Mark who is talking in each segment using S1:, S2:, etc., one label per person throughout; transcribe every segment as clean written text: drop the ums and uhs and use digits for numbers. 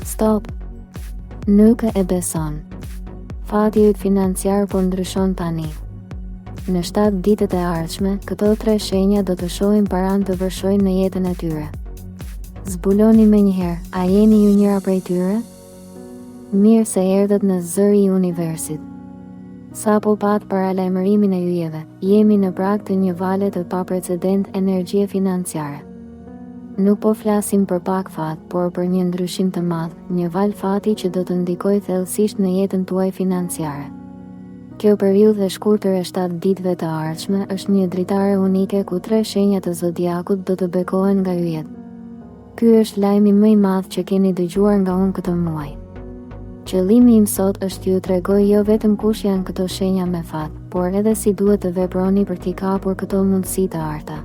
S1: Stop! Nuk e beson. Fati yt financiar po ndryshon tani. Në 7 ditët e ardhshme, këto 3 shenja do të shohin paran të vërshojnë në jetën e tyre. Zbuloni menjëherë, a jeni ju njëra prej tyre? Mirë se erdhët në zëri i universit. Sapo pat paralajmërimin e yjeve, jemi në prag të një vale të paprecedent energjie financiare. Nuk po flasim për pak fat, por për një ndryshim të madh, një val fati që do të ndikojë thellësisht në jetën tuaj financiare. Kjo periudhë e shkurtër e 7 ditëve të ardhshme është një dritare unike ku 3 shenja të zodiakut do të bekohen nga yjet. Ky është lajmi më i madh që keni dëgjuar nga unë këtë muaj. Qëllimi im sot është t'ju tregoj jo vetëm kush janë këto shenja me fat, por edhe si duhet të veproni për t'i kapur këto mundësi të arta.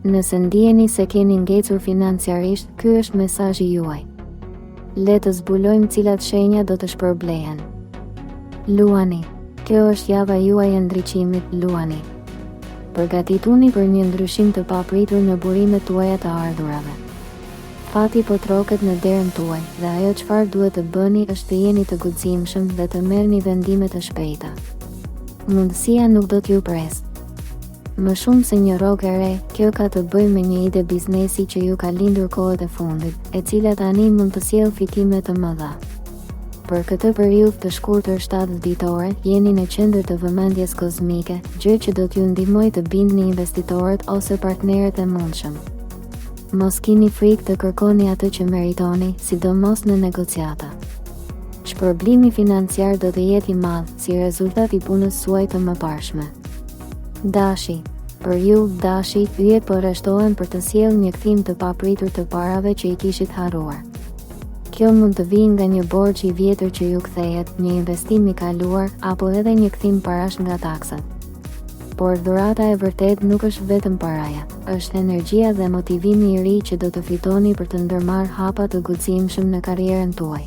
S1: Nëse ndjeni se keni ngecur financiarisht, ky është mesazhi juaj. Le të zbulojmë cilat shenja do të shpërblehen. Luani. Kjo është java juaj e ndriçimit, luani. Përgatituni për një ndryshim të papritur në burimet tuaja të ardhurave. Fati po troket në derën tuaj dhe ajo çfarë duhet të bëni është të jeni të guximshëm dhe të merrni vendime të shpejta. Mundësia nuk do t'ju presë. Më shumë se një rrogë e re, kjo ka të bëjë me një ide biznesi që ju ka lindur kohët e fundit, e cila tani mund të sjellë fitime të mëdha. Për këtë periudhë të shkurtër 7 ditore, jeni në qendër të vëmendjes kozmike, gjë që do t'ju ndihmojë të bindni investitorët ose partnerët e mundshëm. Mos kini frikë të kërkoni atë që meritoni, sidomos në negociata. Shpërblimi financiar do të jetë i madh, si rezultat i punës suaj të mëparshme. Dashi. Për ju, dashi, yjet po rreshtohen për të sjellë një kthim të papritur të parave që i kishit harruar. Kjo mund të vijë nga një borxh i vjetër që ju kthehet, një investim i kaluar, apo edhe një kthim parash nga taksat. Por dhurata e vërtet nuk është vetëm paraja, është energjia dhe motivimi i ri që do të fitoni për të ndërmarrë hapa të guximshëm në karrierën tuaj.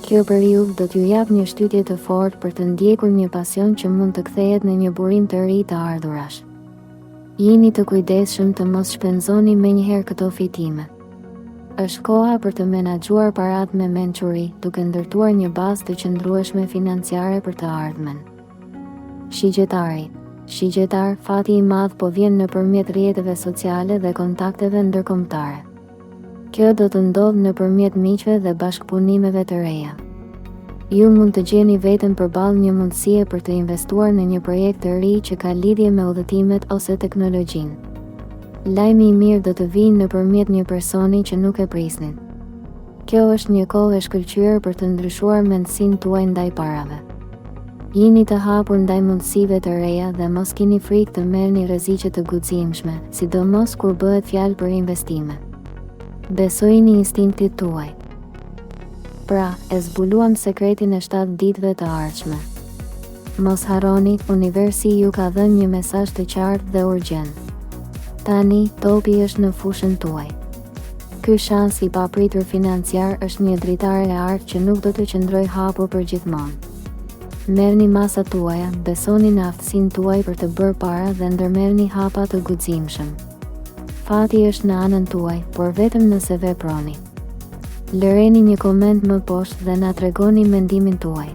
S1: Kjo periudhë do t'ju jap një shtytje të fortë për të ndjekur një pasion që mund të kthehet në një burim të ri të ardhurash. Jini të kujdesshëm të mos shpenzoni menjëherë këto fitime. Është koha për të menaxhuar paratë me mençuri, duke ndërtuar një bazë të qëndrueshme financiare për të ardhmen. Shigjetari. Shigjetar, fati i madh po vjen nëpërmjet rrjeteve sociale dhe kontakteve ndërkombëtare. Kjo do të ndodhë nëpërmjet miqve dhe bashkëpunimeve të reja. Ju mund të gjeni veten përballë një mundësie për të investuar në një projekt të ri që ka lidhje me udhëtimet ose teknologjinë. Lajmi i mirë do të vijë nëpërmjet një personi që nuk e prisnin. Kjo është një kohë e shkëlqyer për të ndryshuar mendsinë tuaj ndaj parave. Jini të hapur ndaj mundësive të reja dhe mos kini frikë të merrni rreziqe të guximshme, sidomos kur bëhet fjalë për investime. Besojini instinktit tuaj. Pra, e zbuluam sekretin e 7 ditëve të ardhshme. Mos harroni, universi ju ka dhënë një mesazh të qartë dhe urgjent. Tani, topi është në fushën tuaj. Ky shans i papritur financiar është një dritare e artë që nuk do të qëndrojë hapur për gjithmonë. Merrni masat tuaja, besoni në aftësinë tuaj për të bërë para dhe ndërmerrni hapa të guximshëm. Fati është në anën tuaj, por vetëm nëse veproni. Lëreni një koment më poshtë dhe na tregoni mendimin tuaj.